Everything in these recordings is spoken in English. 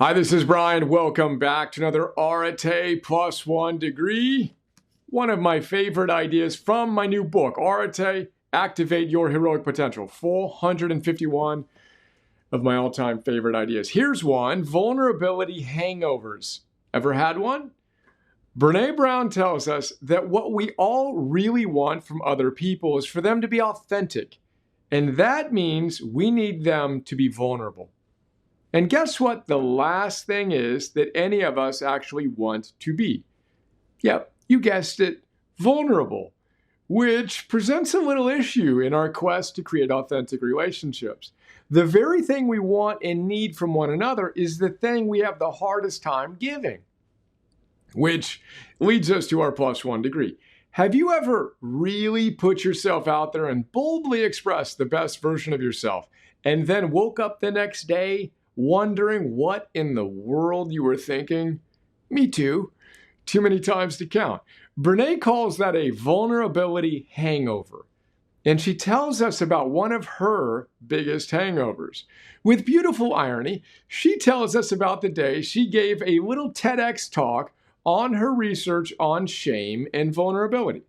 Hi, this is Brian. Welcome back to another Areté plus 1 degree. One of my favorite ideas from my new book, Areté, Activate Your Heroic Potential. 451 of my all-time favorite ideas. Here's one, vulnerability hangovers. Ever had one? Brené Brown tells us that what we all really want from other people is for them to be authentic. And that means we need them to be vulnerable. And guess what the last thing is that any of us actually want to be? Yep, you guessed it, vulnerable, which presents a little issue in our quest to create authentic relationships. The very thing we want and need from one another is the thing we have the hardest time giving, which leads us to our plus 1 degree. Have you ever really put yourself out there and boldly expressed the best version of yourself and then woke up the next day wondering what in the world you were thinking? Me too. Too many times to count. Brené calls that a vulnerability hangover. And she tells us about one of her biggest hangovers. With beautiful irony, she tells us about the day she gave a little TEDx talk on her research on shame and vulnerability.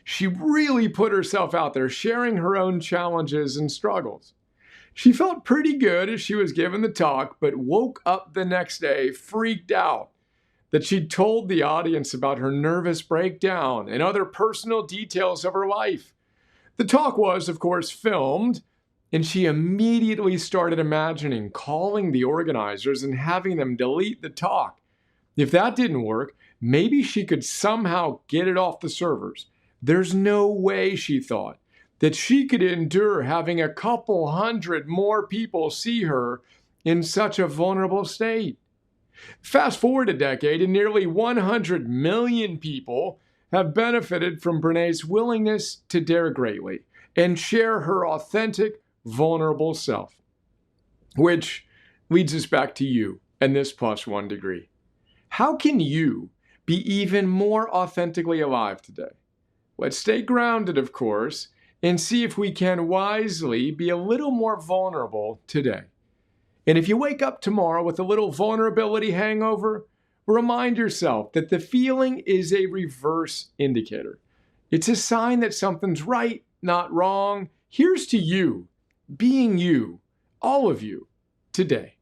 She really put herself out there, sharing her own challenges and struggles. She felt pretty good as she was giving the talk, but woke up the next day freaked out that she'd told the audience about her nervous breakdown and other personal details of her life. The talk was, of course, filmed, and she immediately started imagining calling the organizers and having them delete the talk. If that didn't work, maybe she could somehow get it off the servers. There's no way, she thought, that she could endure having a couple hundred more people see her in such a vulnerable state. Fast forward a decade, and nearly 100 million people have benefited from Brené's willingness to dare greatly and share her authentic, vulnerable self. Which leads us back to you and this plus 1 degree. How can you be even more authentically alive today? Let's stay grounded, of course, and see if we can wisely be a little more vulnerable today. And if you wake up tomorrow with a little vulnerability hangover, remind yourself that the feeling is a reverse indicator. It's a sign that something's right, not wrong. Here's to you, being you, all of you, today.